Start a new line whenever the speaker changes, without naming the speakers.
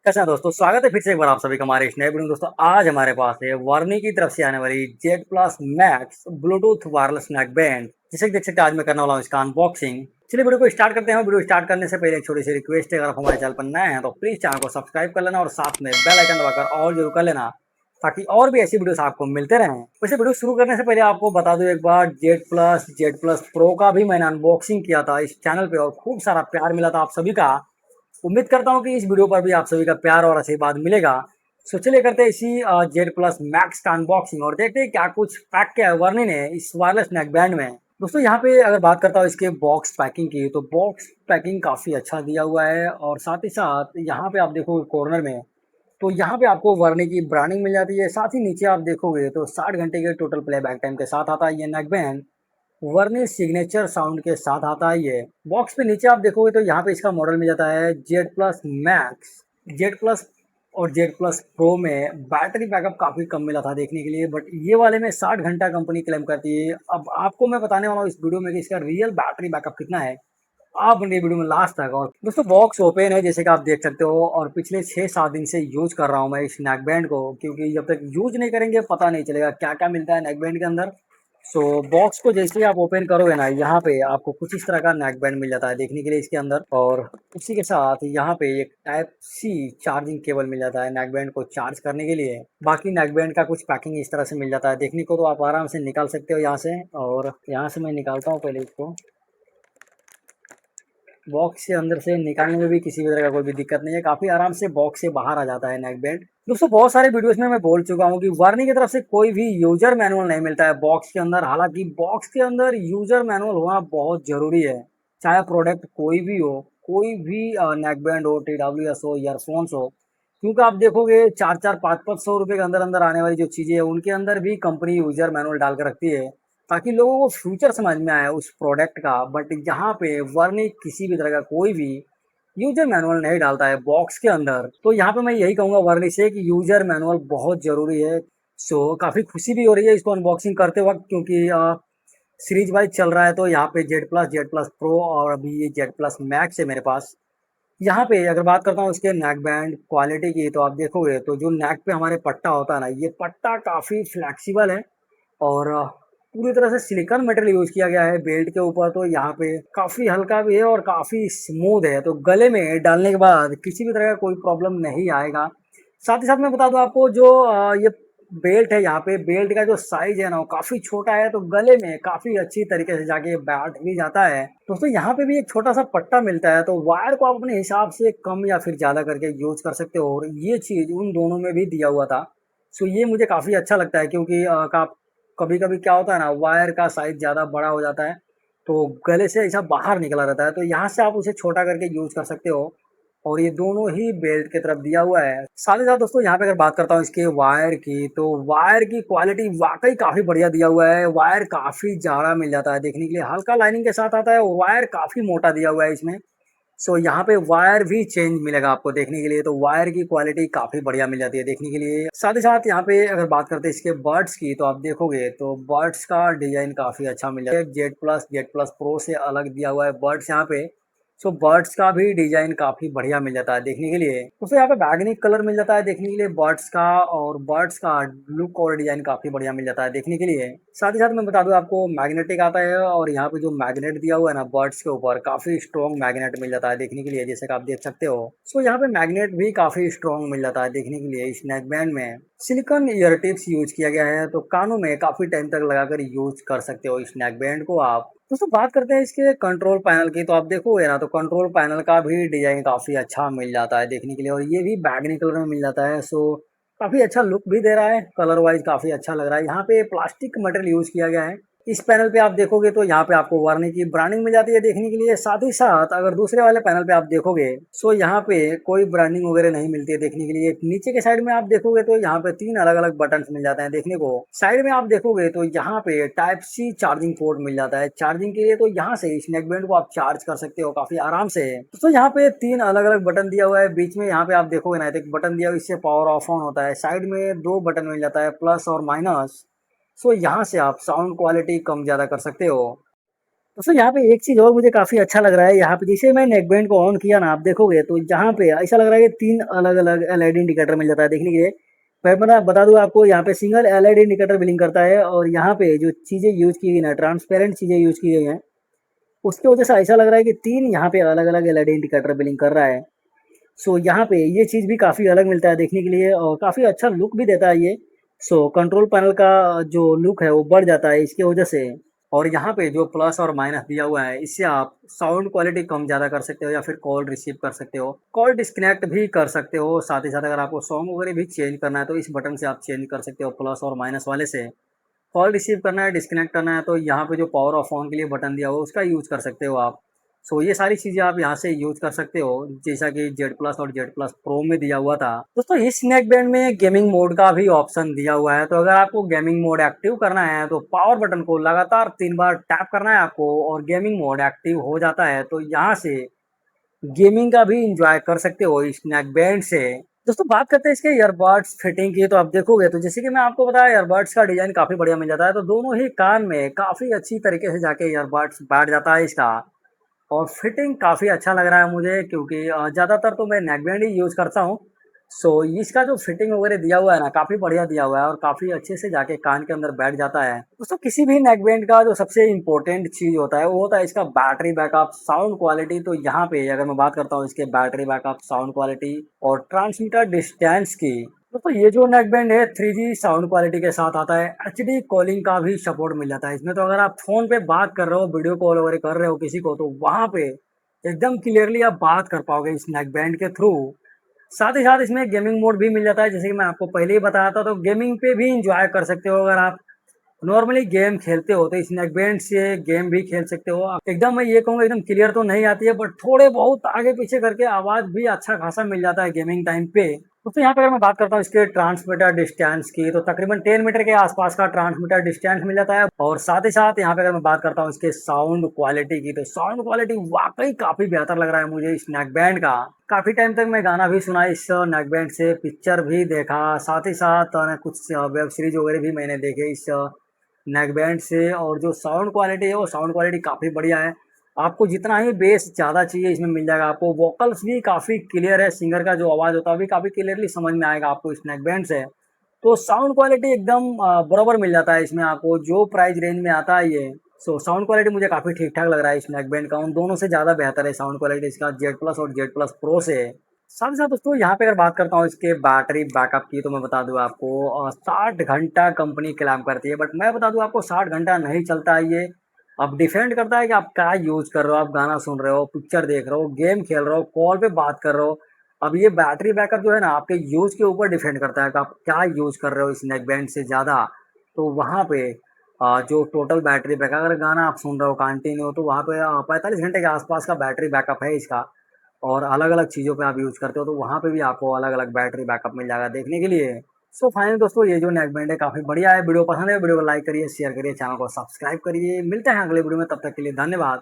कैसा है दोस्तों, स्वागत है फिर से एक बार आप सभी का हमारे इस नए वीडियो में। दोस्तों आज हमारे पास है वर्नी की तरफ से आने वाली Z plus max Bluetooth wireless neck band, जिसे कि देख सकते हैं आज मैं करने वाला हूँ इसका अनबॉक्सिंग। चलिए वीडियो को स्टार्ट करते हैं। वीडियो स्टार्ट करने से पहले एक छोटी सी रिक्वेस्ट है, अगर आप हमारे चैनल पर नए हैं तो प्लीज चैनल को सब्सक्राइब कर लेना और साथ में बेल आइकन दबाकर और जरूर कर लेना, ताकि और भी ऐसी वीडियोस आपको मिलते रहें। वैसे वीडियो शुरू करने से पहले आपको बता दूं एक बार, जेड प्लस प्रो का भी मैंने अनबॉक्सिंग किया था इस चैनल पे और खूब सारा प्यार मिला था आप सभी का। उम्मीद करता हूँ कि इस वीडियो पर भी आप सभी का प्यार और आशीर्वाद मिलेगा। सो चलिए करते हैं इसी जेड प्लस मैक्स का अनबॉक्सिंग और देखते हैं क्या कुछ पैक किया है वर्नी ने इस वायरलेस नेक बैंड में। दोस्तों यहाँ पे अगर बात करता हूँ इसके बॉक्स पैकिंग की, तो बॉक्स पैकिंग काफ़ी अच्छा दिया हुआ है और साथ ही साथ यहाँ पे आप देखोगे कॉर्नर में, तो यहाँ पे आपको वर्नी की ब्रांडिंग मिल जाती है। साथ ही नीचे आप देखोगे तो 60 घंटे के टोटल प्लेबैक टाइम के साथ आता है ये नेक बैंड। वर्नी सिग्नेचर साउंड के साथ आता है ये। बॉक्स पे नीचे आप देखोगे तो यहाँ पे इसका मॉडल मिल जाता है Z plus max. Z plus और जेड प्लस प्रो में बैटरी बैकअप काफ़ी कम मिला था देखने के लिए, बट ये वाले में 60 घंटा कंपनी क्लेम करती है। अब आपको मैं बताने वाला हूँ इस वीडियो में कि इसका रियल बैटरी बैकअप कितना है। आप बने वीडियो में लास्ट तक। और दोस्तों बॉक्स ओपन है जैसे कि आप देख सकते हो, और पिछले 6-7 दिन से यूज कर रहा हूँ मैं इस नेक बैंड को, क्योंकि जब तक यूज नहीं करेंगे पता नहीं चलेगा क्या क्या मिलता है नेक बैंड के अंदर। सो बॉक्स को जैसे ही आप ओपन करोगे ना, यहाँ पे आपको कुछ इस तरह का नेक बैंड मिल जाता है देखने के लिए इसके अंदर। और उसी के साथ यहाँ पे एक टाइप सी चार्जिंग केबल मिल जाता है नेक बैंड को चार्ज करने के लिए। बाकी नेक बैंड का कुछ पैकिंग इस तरह से मिल जाता है देखने को, तो आप आराम से निकाल सकते हो यहाँ से। और यहाँ से मैं निकालता हूँ पहले इसको। बॉक्स से अंदर से निकालने में भी किसी भी तरह का कोई भी दिक्कत नहीं है, काफ़ी आराम से बॉक्स से बाहर आ जाता है नेक बैंड। दोस्तों बहुत सारे वीडियोस में मैं बोल चुका हूँ कि वर्नी की तरफ से कोई भी यूजर मैनुअल नहीं मिलता है बॉक्स के अंदर। हालांकि बॉक्स के अंदर यूजर मैनुअल होना बहुत ज़रूरी है, चाहे प्रोडक्ट कोई भी हो, कोई भी नेक बैंड हो, TWS हो, ईयरफोन्स हो। क्योंकि आप देखोगे 4-4, 5-5 सौ रुपये के अंदर अंदर आने वाली जो चीज़ें हैं उनके अंदर भी कंपनी यूजर मैनुअल डाल कर रखती है, ताकि लोगों को फ्यूचर समझ में आए उस प्रोडक्ट का। बट यहाँ पे वर्नी किसी भी तरह का कोई भी यूजर मैनुअल नहीं डालता है बॉक्स के अंदर। तो यहाँ पे मैं यही कहूँगा वर्नी से कि यूजर मैनुअल बहुत ज़रूरी है। सो काफ़ी खुशी भी हो रही है इसको अनबॉक्सिंग करते वक्त, क्योंकि सीरीज वाइज चल रहा है। तो यहाँ पे जेड प्लस प्रो और अभी ये जेड प्लस मैक्स है मेरे पास। यहाँ पे अगर बात करता हूँ इसके नेक बैंड क्वालिटी की, तो आप देखोगे तो जो नेक पे हमारे पट्टा होता है ना, ये पट्टा काफ़ी फ्लैक्सीबल है और पूरी तरह से सिलिकॉन मटेरियल यूज किया गया है बेल्ट के ऊपर। तो यहाँ पे काफ़ी हल्का भी है और काफ़ी स्मूथ है, तो गले में डालने के बाद किसी भी तरह का कोई प्रॉब्लम नहीं आएगा। साथ ही साथ मैं बता दूं आपको, जो ये बेल्ट है, यहाँ पे बेल्ट का जो साइज है ना वो काफ़ी छोटा है, तो गले में काफ़ी अच्छी तरीके से जाके बैठ भी जाता है। दोस्तों यहाँ पे भी एक छोटा सा पट्टा मिलता है, तो वायर को आप अपने हिसाब से कम या फिर ज़्यादा करके यूज कर सकते हो, और ये चीज़ उन दोनों में भी दिया हुआ था। सो ये मुझे काफ़ी अच्छा लगता है, क्योंकि कभी कभी क्या होता है ना, वायर का साइज ज़्यादा बड़ा हो जाता है तो गले से ऐसा बाहर निकला रहता है, तो यहाँ से आप उसे छोटा करके यूज कर सकते हो। और ये दोनों ही बेल्ट की तरफ दिया हुआ है। साथ ही साथ दोस्तों यहाँ पे अगर बात करता हूँ इसके वायर की, तो वायर की क्वालिटी वाकई काफ़ी बढ़िया दिया हुआ है। वायर काफ़ी ज़्यादा मिल जाता है देखने के लिए, हल्का लाइनिंग के साथ आता है, वायर काफ़ी मोटा दिया हुआ है इसमें। सो यहाँ पे वायर भी चेंज मिलेगा आपको देखने के लिए, तो वायर की क्वालिटी काफ़ी बढ़िया मिल जाती है देखने के लिए। साथ ही साथ यहाँ पे अगर बात करते हैं इसके बर्ड्स की, तो आप देखोगे तो बर्ड्स का डिजाइन काफ़ी अच्छा मिल जाता है। जेड प्लस प्रो से अलग दिया हुआ है बर्ड्स यहाँ पे। सो बर्ड्स का भी डिजाइन काफ़ी बढ़िया मिल जाता है देखने के लिए। दोस्तों यहाँ पे बैगनी कलर मिल जाता है देखने के लिए बर्ड्स का, और बर्ड्स का लुक और डिजाइन काफ़ी बढ़िया मिल जाता है देखने के लिए। साथ ही साथ मैं बता दूं आपको, मैग्नेटिक आता है, और यहाँ पे जो मैग्नेट दिया हुआ है ना बर्ड्स के ऊपर, काफ़ी स्ट्रॉन्ग मैग्नेट मिल जाता है देखने के लिए, जैसे कि आप देख सकते हो। सो यहाँ पे मैग्नेट भी काफ़ी स्ट्रॉन्ग मिल जाता है देखने के लिए। इस नेक बैंड में सिलिकॉन ईयर टिप्स यूज किया गया है, तो कानों में काफ़ी टाइम तक लगाकर यूज कर सकते हो इस नेक बैंड को आप। दोस्तों बात करते हैं इसके कंट्रोल पैनल की, तो आप देखोगे ना तो कंट्रोल पैनल का भी डिजाइन काफ़ी अच्छा मिल जाता है देखने के लिए, और ये भी बैगनी कलर में मिल जाता है। सो काफ़ी अच्छा लुक भी दे रहा है, कलर वाइज काफ़ी अच्छा लग रहा है। यहाँ पे प्लास्टिक मटेरियल यूज़ किया गया है। इस पैनल पे आप देखोगे तो यहाँ पे आपको वर्नी की ब्रांडिंग मिल जाती है देखने के लिए। साथ ही साथ अगर दूसरे वाले पैनल पे आप देखोगे, सो यहाँ पे कोई ब्रांडिंग वगैरह नहीं मिलती है देखने के लिए। नीचे के साइड में आप देखोगे तो यहाँ पे 3 अलग अलग बटन मिल जाते हैं देखने को। साइड में आप देखोगे तो यहाँ पे टाइप सी चार्जिंग पोर्ट मिल जाता है चार्जिंग के लिए, तो यहाँ से इस नेक बैंड को आप चार्ज कर सकते हो काफी आराम से। तो यहाँ पे 3 अलग अलग बटन दिया हुआ है। बीच में यहाँ पे आप देखोगे ना, तो एक बटन दिया हुआ है, इससे पावर ऑफ ऑन होता है। साइड में 2 बटन मिल जाता है, प्लस और माइनस। सो यहाँ से आप साउंड क्वालिटी कम ज़्यादा कर सकते हो। दोस्तों यहाँ पे एक चीज और मुझे काफी अच्छा लग रहा है, यहाँ पे जैसे मैं नेकबैंड को ऑन किया ना, आप देखोगे तो यहाँ पे ऐसा लग रहा है कि तीन अलग अलग एलईडी इंडिकेटर मिल जाता है देखने के लिए। मैं बता दूं आपको, यहाँ पे सिंगल एलईडी इंडिकेटर बिलिंग करता है, और यहाँ पे जो चीजें यूज की गई ना, ट्रांसपेरेंट चीजें यूज की गई हैं, उसकी वजह से ऐसा लग रहा है कि तीन यहाँ पे अलग अलग एलईडी इंडिकेटर बिलिंग कर रहा है। सो यहाँ पे ये चीज़ भी काफ़ी अलग मिलता है देखने के लिए, और काफ़ी अच्छा लुक भी देता है ये। सो कंट्रोल पैनल का जो लुक है वो बढ़ जाता है इसकी वजह से। और यहाँ पे जो प्लस और माइनस दिया हुआ है, इससे आप साउंड क्वालिटी कम ज़्यादा कर सकते हो, या फिर कॉल रिसीव कर सकते हो, कॉल डिस्कनेक्ट भी कर सकते हो। साथ ही साथ अगर आपको सॉन्ग वगैरह भी चेंज करना है तो इस बटन से आप चेंज कर सकते हो, प्लस और माइनस वाले से। कॉल रिसीव करना है, डिस्कनेक्ट करना है, तो यहाँ पे जो पावर ऑफ ऑन के लिए बटन दिया हुआ है उसका यूज़ कर सकते हो आप। सो ये सारी चीज़ें आप यहाँ से यूज़ कर सकते हो, जैसा कि जेड प्लस और जेड प्लस प्रो में दिया हुआ था। दोस्तों इस नेक बैंड में गेमिंग मोड का भी ऑप्शन दिया हुआ है, तो अगर आपको गेमिंग मोड एक्टिव करना है तो पावर बटन को लगातार 3 बार टैप करना है आपको, और गेमिंग मोड एक्टिव हो जाता है। तो यहाँ से गेमिंग का भी इंजॉय कर सकते हो इस नेक बैंड से। दोस्तों बात करते हैं इसके ईयरबड्स फिटिंग की, तो आप देखोगे तो जैसे कि मैं आपको बताया, ईयरबड्स का डिजाइन काफी बढ़िया मिल जाता है, तो दोनों ही कान में काफी अच्छी तरीके से जाके ईयरबड्स बैठ जाता है इसका। और फिटिंग काफी अच्छा लग रहा है मुझे, क्योंकि ज्यादातर तो मैं नेकबैंड ही यूज करता हूँ। सो इसका जो फिटिंग वगैरह दिया हुआ है ना, काफी बढ़िया दिया हुआ है, और काफी अच्छे से जाके कान के अंदर बैठ जाता है। दोस्तों किसी भी नेकबैंड का जो सबसे इम्पोर्टेंट चीज होता है वो होता है इसका बैटरी बैकअप, साउंड क्वालिटी। तो यहाँ पे अगर मैं बात करता हूँ इसके बैटरी बैकअप, साउंड क्वालिटी और ट्रांसमीटर डिस्टेंस की, दोस्तों ये जो नेकबैंड है 3G साउंड क्वालिटी के साथ आता है। HD कॉलिंग का भी सपोर्ट मिल जाता है इसमें, तो अगर आप फोन पे बात कर रहे हो, वीडियो कॉल वगैरह कर रहे हो किसी को, तो वहां पे एकदम क्लियरली आप बात कर पाओगे इस नेकबैंड के थ्रू। साथ ही साथ इसमें गेमिंग मोड भी मिल जाता है, जैसे कि मैं आपको पहले ही बताया था, तो गेमिंग पे भी इंजॉय कर सकते हो। अगर आप नॉर्मली गेम खेलते हो तो इस नेकबैंड से गेम भी खेल सकते हो। एकदम मैं ये कहूँगा, एकदम क्लियर तो नहीं आती है, बट थोड़े बहुत आगे पीछे करके आवाज भी अच्छा खासा मिल जाता है गेमिंग टाइम पे। तो यहाँ पे अगर मैं बात करता हूँ इसके ट्रांसमीटर डिस्टेंस की, तो तकरीबन 10 मीटर के आसपास का ट्रांसमीटर डिस्टेंस मिल जाता है। और साथ ही साथ यहाँ पे अगर मैं बात करता हूँ इसके साउंड क्वालिटी की, तो साउंड क्वालिटी वाकई काफी बेहतर लग रहा है मुझे इस नेकबैंड का। काफी टाइम तक मैं गाना भी सुना इस नेकबैंड से, पिक्चर भी देखा, साथ ही साथ कुछ वेब सीरीज वगैरह भी मैंने देखे इस नेकबैंड से। और जो साउंड क्वालिटी है वो साउंड क्वालिटी काफ़ी बढ़िया है। आपको जितना ही बेस ज़्यादा चाहिए इसमें मिल जाएगा आपको। वोकल्स भी काफ़ी क्लियर है, सिंगर का जो आवाज़ होता है वो भी काफ़ी क्लियरली समझ में आएगा आपको इस नेकबैंड से। तो साउंड क्वालिटी एकदम बराबर मिल जाता है इसमें आपको, जो प्राइस रेंज में आता है ये। सो साउंड क्वालिटी मुझे काफ़ी ठीक ठाक लग रहा है इस नेकबैंड का, उन दोनों से ज़्यादा बेहतर है साउंड क्वालिटी इसका जेड प्लस और जेड प्लस प्रो से। साथ ही साथ दोस्तों यहाँ पे अगर बात करता हूँ इसके बैटरी बैकअप की, तो मैं बता दूँ आपको 60 घंटा कंपनी क्लेम करती है, बट मैं बता दूँ आपको 60 घंटा नहीं चलता है ये। अब डिपेंड करता है कि आप क्या यूज़ कर रहे हो, आप गाना सुन रहे हो, पिक्चर देख रहे हो, गेम खेल रहे हो, कॉल पे बात कर रहे हो। अब ये बैटरी बैकअप जो है ना, आपके यूज़ के ऊपर डिपेंड करता है कि आप क्या यूज़ कर रहे हो इस नेकबैंड से ज़्यादा। तो वहाँ पे जो टोटल बैटरी बैकअप, अगर गाना आप सुन रहे हो कंटिन्यू, तो वहाँ पे 45 घंटे के आसपास का बैटरी बैकअप है इसका। और अलग अलग चीज़ों पे आप यूज़ करते हो तो वहाँ पे भी आपको अलग अलग बैटरी बैकअप मिल जाएगा देखने के लिए। सो फाइनली दोस्तों ये जो नेक बैंड है काफ़ी बढ़िया है। वीडियो पसंद है, वीडियो को लाइक करिए, शेयर करिए, चैनल को सब्सक्राइब करिए। मिलते हैं अगले वीडियो में, तब तक के लिए धन्यवाद।